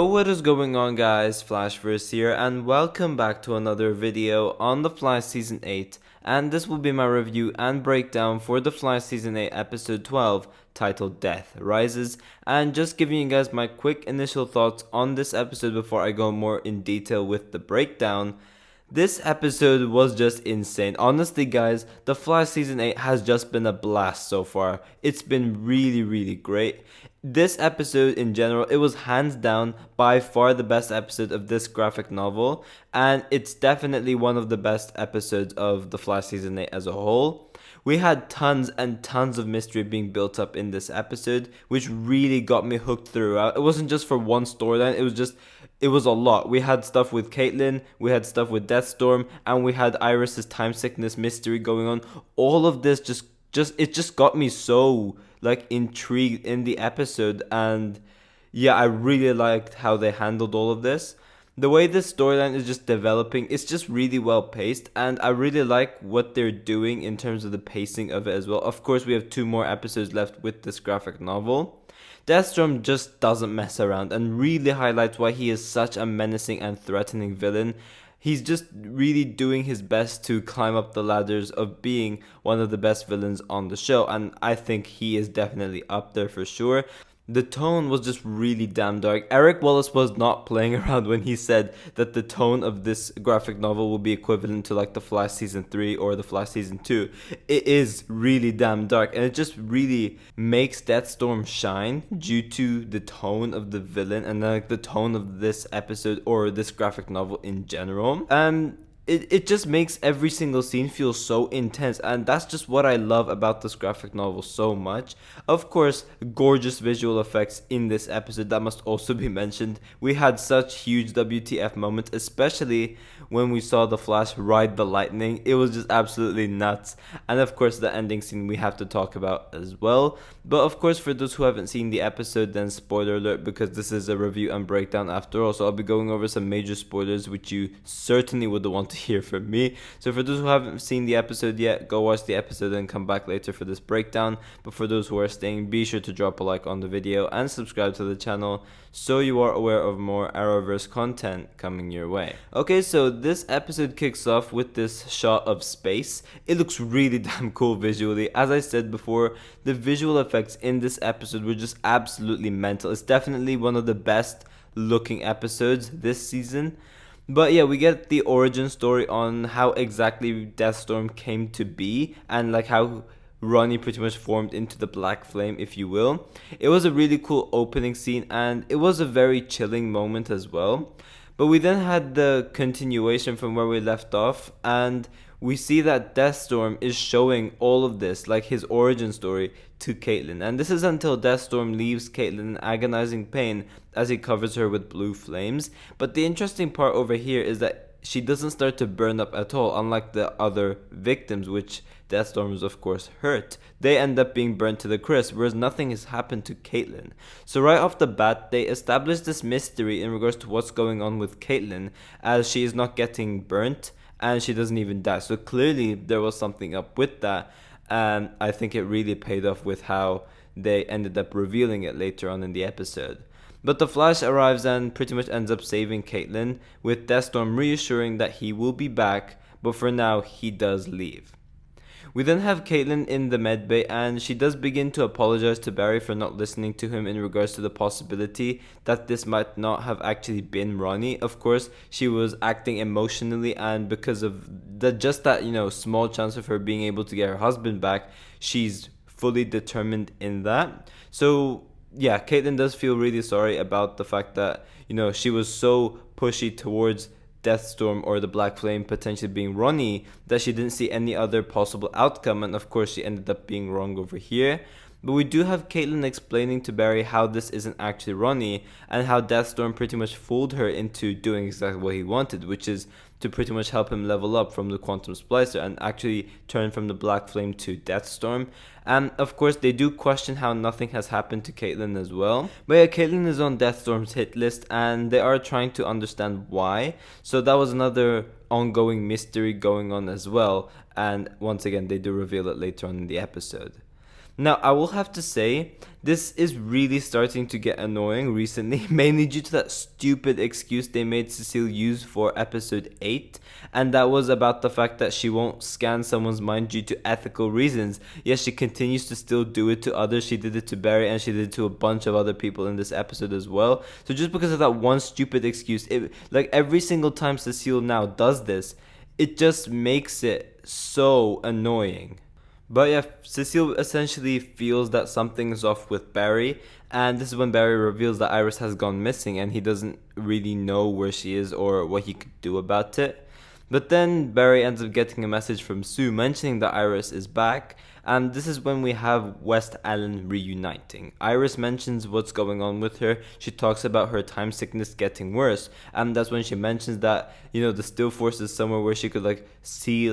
Yo, what is going on, guys? Flashverse here, and welcome back to another video on The Flash Season 8, and this will be my review and breakdown for The Flash Season 8 Episode 12, titled Death Rises, and just giving you guys my quick initial thoughts on this episode before I go more in detail with the breakdown. This episode was just insane. Honestly, guys, The Flash Season 8 has just been a blast so far. It's been really great. This episode in general, it was hands down by far the best episode of this graphic novel, and it's definitely one of the best episodes of The Flash Season 8 as a whole. We had tons and tons of mystery being built up in this episode, which really got me hooked throughout. It wasn't just for one storyline, it was a lot. We had stuff with Caitlin, we had stuff with Deathstorm, and we had Iris's time sickness mystery going on. All of this just got me so intrigued in the episode, and yeah, I really liked how they handled all of this. The way this storyline is just developing, it's just really well paced, and I really like what they're doing in terms of the pacing of it as well. Of course, we have 2 more episodes left with this graphic novel. Deathstorm just doesn't mess around and really highlights why he is such a menacing and threatening villain. He's just really doing his best to climb up the ladders of being one of the best villains on the show, and I think he is definitely up there for sure. The tone was just really damn dark. Eric Wallace was not playing around when he said that the tone of this graphic novel will be equivalent to The Flash Season 3 or The Flash Season 2. It is really damn dark, and it just really makes Deathstorm shine due to the tone of the villain and the tone of this episode or this graphic novel in general. It just makes every single scene feel so intense, and that's just what I love about this graphic novel so much. Of course, gorgeous visual effects in this episode, that must also be mentioned. We had such huge WTF moments, especially when we saw the Flash ride the lightning. It was just absolutely nuts. And of course, the ending scene we have to talk about as well. But of course, for those who haven't seen the episode, then spoiler alert, because this is a review and breakdown after all, so I'll be going over some major spoilers which you certainly would want to hear from me. So for those who haven't seen the episode yet, go watch the episode and come back later for this breakdown. But for those who are staying, be sure to drop a like on the video and subscribe to the channel so you are aware of more Arrowverse content coming your way. Okay, so this episode kicks off with this shot of space. It looks really damn cool visually. As I said before, the visual effects in this episode were just absolutely mental. It's definitely one of the best looking episodes this season. But yeah, we get the origin story on how exactly Deathstorm came to be, and how Ronnie pretty much formed into the Black Flame, if you will. It was a really cool opening scene, and it was a very chilling moment as well. But we then had the continuation from where we left off, and we see that Deathstorm is showing all of this, his origin story, to Caitlin. And this is until Deathstorm leaves Caitlin in agonizing pain as he covers her with blue flames. But the interesting part over here is that she doesn't start to burn up at all, unlike the other victims, which Deathstorm is of course hurt. They end up being burnt to the crisp, whereas nothing has happened to Caitlin. So right off the bat, they establish this mystery in regards to what's going on with Caitlin, as she is not getting burnt and she doesn't even die. So clearly there was something up with that, and I think it really paid off with how they ended up revealing it later on in the episode. But the Flash arrives and pretty much ends up saving Caitlin, with Deathstorm reassuring that he will be back, but for now he does leave. We then have Caitlin in the medbay, and she does begin to apologize to Barry for not listening to him in regards to the possibility that this might not have actually been Ronnie. Of course, she was acting emotionally, and because of that small chance of her being able to get her husband back, she's fully determined in that. So yeah, Caitlin does feel really sorry about the fact that she was so pushy towards Deathstorm or the Black Flame potentially being Ronnie that she didn't see any other possible outcome, and of course she ended up being wrong over here. But we do have Caitlin explaining to Barry how this isn't actually Ronnie, and how Deathstorm pretty much fooled her into doing exactly what he wanted, which is to pretty much help him level up from the Quantum Splicer and actually turn from the Black Flame to Deathstorm. And of course they do question how nothing has happened to Caitlin as well. But yeah, Caitlin is on Deathstorm's hit list, and they are trying to understand why. So that was another ongoing mystery going on as well, and once again they do reveal it later on in the episode. Now, I will have to say, this is really starting to get annoying recently, mainly due to that stupid excuse they made Cecile use for episode 8, and that was about the fact that she won't scan someone's mind due to ethical reasons. Yes, she continues to still do it to others. She did it to Barry, and she did it to a bunch of other people in this episode as well. So just because of that one stupid excuse, like every single time Cecile now does this, it just makes it so annoying. But yeah, Cecile essentially feels that something is off with Barry, and this is when Barry reveals that Iris has gone missing and he doesn't really know where she is or what he could do about it. But then Barry ends up getting a message from Sue mentioning that Iris is back, and this is when we have West-Allen reuniting. Iris mentions what's going on with her. She talks about her time sickness getting worse, and that's when she mentions that, the still force is somewhere where she could see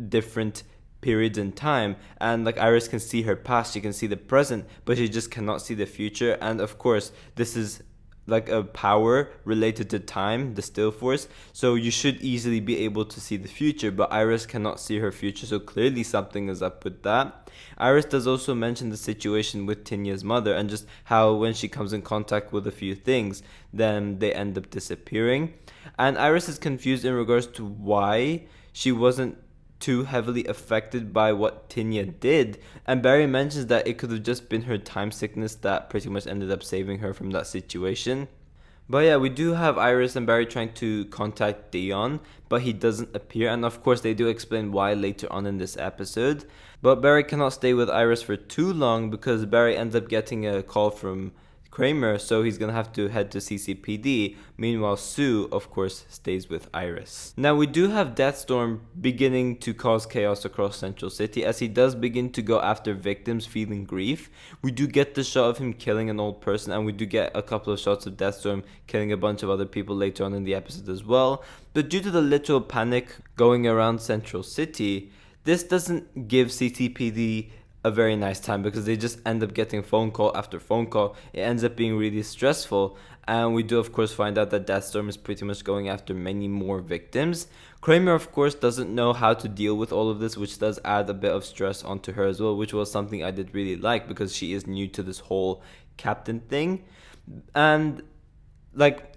different periods in time, and Iris can see her past, she can see the present, but she just cannot see the future. And of course, this is a power related to time, the still force, so you should easily be able to see the future, but Iris cannot see her future, so clearly something is up with that. Iris does also mention the situation with Tinya's mother, and just how when she comes in contact with a few things, then they end up disappearing. And Iris is confused in regards to why she wasn't too heavily affected by what Tinya did, and Barry mentions that it could have just been her time sickness that pretty much ended up saving her from that situation. But yeah, we do have Iris and Barry trying to contact Dion, but he doesn't appear, and of course they do explain why later on in this episode. But Barry cannot stay with Iris for too long because Barry ends up getting a call from Kramer, so he's gonna have to head to CCPD. Meanwhile, Sue, of course, stays with Iris. Now, we do have Deathstorm beginning to cause chaos across Central City as he does begin to go after victims feeling grief. We do get the shot of him killing an old person, and we do get a couple of shots of Deathstorm killing a bunch of other people later on in the episode as well. But due to the literal panic going around Central City, this doesn't give CCPD a very nice time because they just end up getting phone call after phone call. It ends up being really stressful, and we do of course find out that Deathstorm is pretty much going after many more victims. Kramer of course doesn't know how to deal with all of this, which does add a bit of stress onto her as well, which was something I did really like because she is new to this whole captain thing. And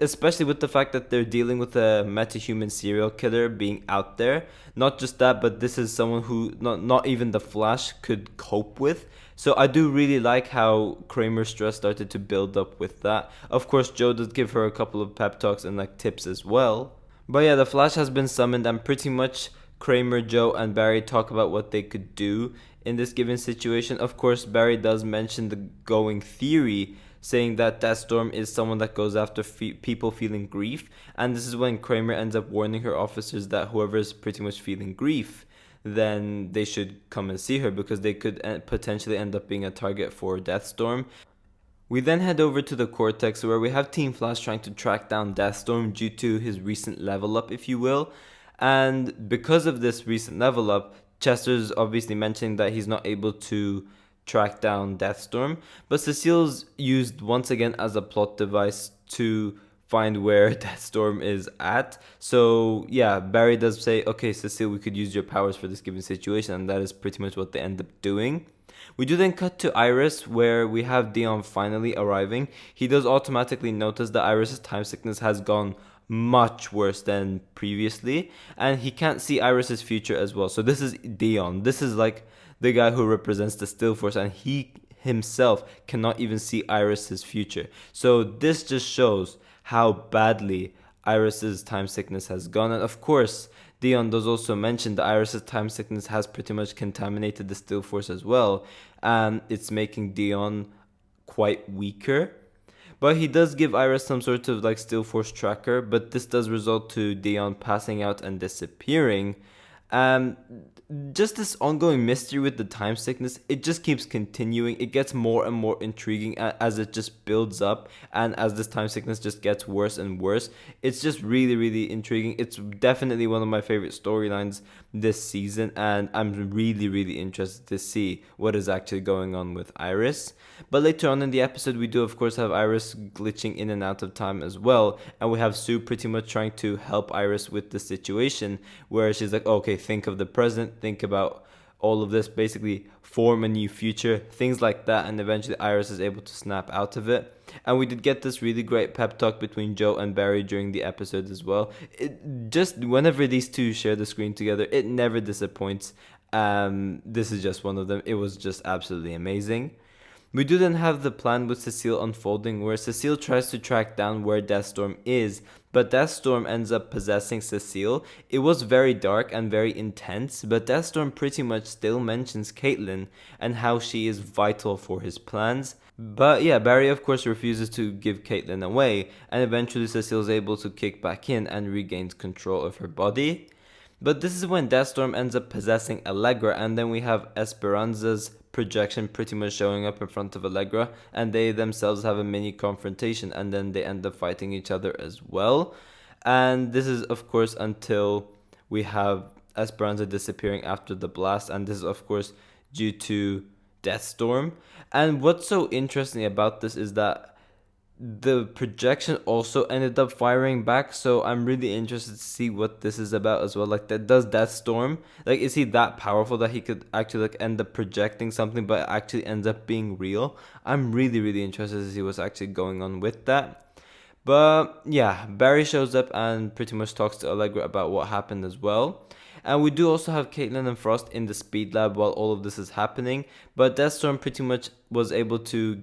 especially with the fact that they're dealing with a metahuman serial killer being out there. Not just that, but this is someone who not even the Flash could cope with. So I do really like how Kramer's stress started to build up with that. Of course, Joe does give her a couple of pep talks and tips as well. But yeah, the Flash has been summoned, and pretty much Kramer, Joe, and Barry talk about what they could do in this given situation. Of course, Barry does mention the going theory, saying that Deathstorm is someone that goes after people feeling grief, and this is when Kramer ends up warning her officers that whoever is pretty much feeling grief, then they should come and see her because they could potentially end up being a target for Deathstorm. We then head over to the Cortex where we have Team Flash trying to track down Deathstorm due to his recent level up, if you will, and because of this recent level up, Chester's obviously mentioning that he's not able to track down Deathstorm, but Cecile's used once again as a plot device to find where Deathstorm is at. So yeah, Barry does say, okay Cecile, we could use your powers for this given situation, and that is pretty much what they end up doing. We do then cut to Iris where we have Dion finally arriving. He does automatically notice that Iris's time sickness has gone much worse than previously, and he can't see Iris's future as well. So this is Dion. This is the guy who represents the still force, and he himself cannot even see Iris's future. So this just shows how badly Iris's time sickness has gone. And of course, Dion does also mention that Iris's time sickness has pretty much contaminated the still force as well, and it's making Dion quite weaker. But he does give Iris some sort of still force tracker, but this does result to Dion passing out and disappearing. Just this ongoing mystery with the time sickness, it just keeps continuing. It gets more and more intriguing as it just builds up, and as this time sickness just gets worse and worse. It's just really, really intriguing. It's definitely one of my favorite storylines this season, and I'm really, really interested to see what is actually going on with Iris. But later on in the episode, we do of course have Iris glitching in and out of time as well, and we have Sue pretty much trying to help Iris with the situation where she's like, okay, think of the present, think about all of this, basically form a new future, things like that, and eventually Iris is able to snap out of it. And we did get this really great pep talk between Joe and Barry during the episode as well. It just, whenever these two share the screen together, it never disappoints. This is just one of them. It was just absolutely amazing. We do then have the plan with Cecile unfolding, where Cecile tries to track down where Deathstorm is, but Deathstorm ends up possessing Cecile. It was very dark and very intense, but Deathstorm pretty much still mentions Caitlin and how she is vital for his plans. But yeah, Barry of course refuses to give Caitlin away, and eventually Cecile is able to kick back in and regains control of her body. But this is when Deathstorm ends up possessing Allegra, and then we have Esperanza's projection pretty much showing up in front of Allegra, and they themselves have a mini confrontation, and then they end up fighting each other as well. And this is of course until we have Esperanza disappearing after the blast, and this is of course due to Deathstorm. And what's so interesting about this is that the projection also ended up firing back, so I'm really interested to see what this is about as well. Like, that does Deathstorm, like, is he that powerful that he could actually like end up projecting something but it actually ends up being real? I'm really interested to see what's actually going on with that. But yeah, Barry shows up and pretty much talks to Allegra about what happened as well. And we do also have Caitlin and Frost in the speed lab while all of this is happening, but Deathstorm pretty much was able to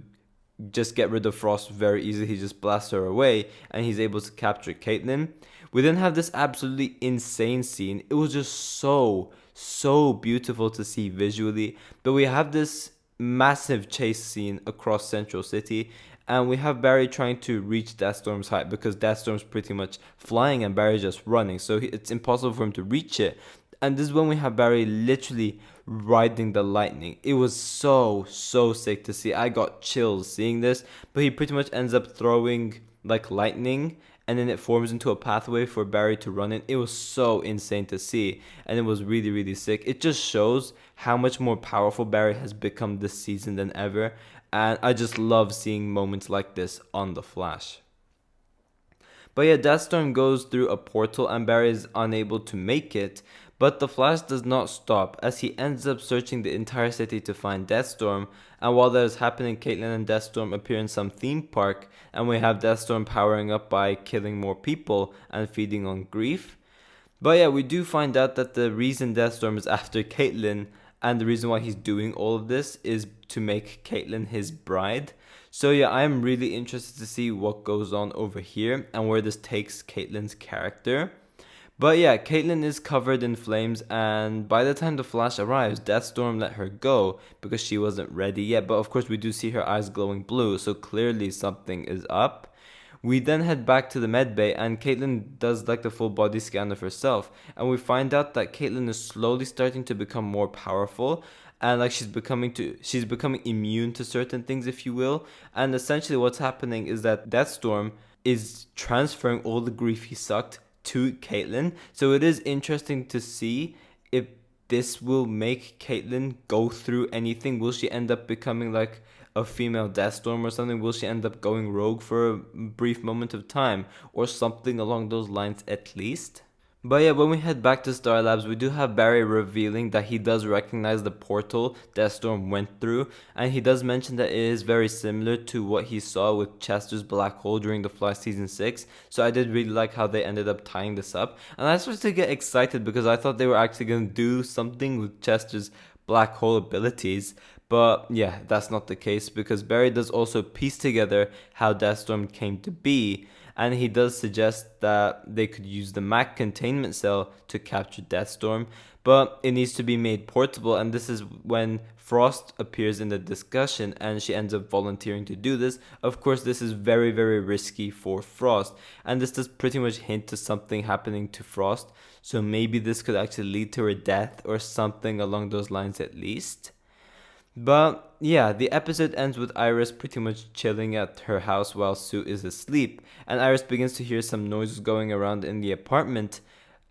just get rid of Frost very easily. He just blasts her away and he's able to capture Caitlin. We then have this absolutely insane scene. It was just so beautiful to see visually. But we have this massive chase scene across Central City, and we have Barry trying to reach Deathstorm's height because Deathstorm's pretty much flying and Barry's just running, so it's impossible for him to reach it. And this is when we have Barry literally riding the lightning. It was so sick to see. I got chills seeing this. But he pretty much ends up throwing like lightning, and then it forms into a pathway for Barry to run in. It was so insane to see, and it was really sick. It just shows how much more powerful Barry has become this season than ever, and I just love seeing moments like this on The Flash. But yeah, Deathstorm goes through a portal and Barry is unable to make it. But the Flash does not stop, as he ends up searching the entire city to find Deathstorm, and while that is happening, Caitlin and Deathstorm appear in some theme park, and we have Deathstorm powering up by killing more people and feeding on grief. But yeah, we do find out that the reason Deathstorm is after Caitlin, and the reason why he's doing all of this, is to make Caitlin his bride. So yeah, I'm really interested to see what goes on over here, and where this takes Caitlin's character. But yeah, Caitlin is covered in flames, and by the time the Flash arrives, Deathstorm let her go because she wasn't ready yet. But of course we do see her eyes glowing blue, so clearly something is up. We then head back to the medbay, and Caitlin does like the full body scan of herself, and we find out that Caitlin is slowly starting to become more powerful, and like she's becoming immune to certain things, if you will. And essentially what's happening is that Deathstorm is transferring all the grief he sucked to Caitlin. So it is interesting to see if this will make Caitlin go through anything. Will she end up becoming like a female Deathstorm or something? Will she end up going rogue for a brief moment of time or something along those lines at least? But yeah, when we head back to Star Labs, we do have Barry revealing that he does recognize the portal Deathstorm went through, and he does mention that it is very similar to what he saw with Chester's black hole during The Flash Season 6, so I did really like how they ended up tying this up, and I started to get excited because I thought they were actually going to do something with Chester's black hole abilities. But yeah, that's not the case, because Barry does also piece together how Deathstorm came to be, and he does suggest that they could use the Mac containment cell to capture Deathstorm, but it needs to be made portable, and this is when Frost appears in the discussion and she ends up volunteering to do this. Of course, this is very risky for Frost, and this does pretty much hint to something happening to Frost, so maybe this could actually lead to her death or something along those lines at least. But yeah, the episode ends with Iris pretty much chilling at her house while Sue is asleep, and Iris begins to hear some noises going around in the apartment,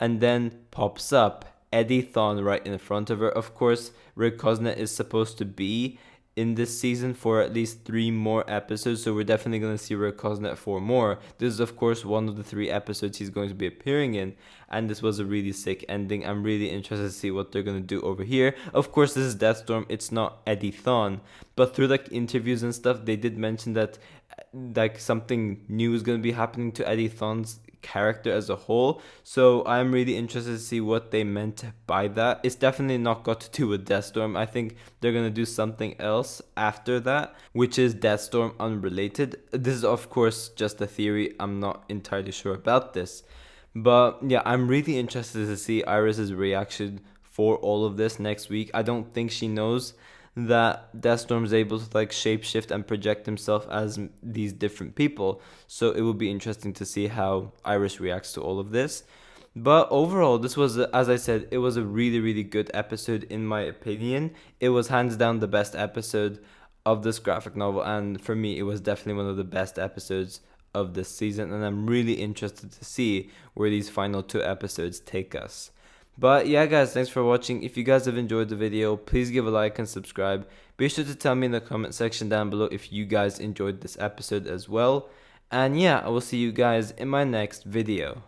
and then pops up Eddie Thawne right in front of her. Of course, Rick Cosnet is supposed to be in this season for at least 3 more episodes, so we're definitely going to see Rick Cosnet for more. This is of course one of the 3 episodes he's going to be appearing in, and this was a really sick ending. I'm really interested to see what they're going to do over here. Of course, this is Deathstorm, it's not Eddie Thawne, but through like interviews and stuff, they did mention that like something new is going to be happening to Eddie Thawne's character as a whole, so I'm really interested to see what they meant by that. It's definitely not got to do with Deathstorm. I think they're gonna do something else after that, which is Deathstorm unrelated. This is of course just a theory, I'm not entirely sure about this, but yeah, I'm really interested to see Iris's reaction for all of this next week. I don't think she knows that Deathstorm is able to like shapeshift and project himself as these different people. So it will be interesting to see how Iris reacts to all of this. But overall, this was, as I said, it was a really, really good episode in my opinion. It was hands down the best episode of this graphic novel, and for me, it was definitely one of the best episodes of this season, and I'm really interested to see where these final 2 episodes take us. But yeah guys, thanks for watching. If you guys have enjoyed the video, please give a like and subscribe. Be sure to tell me in the comment section down below if you guys enjoyed this episode as well. And yeah, I will see you guys in my next video.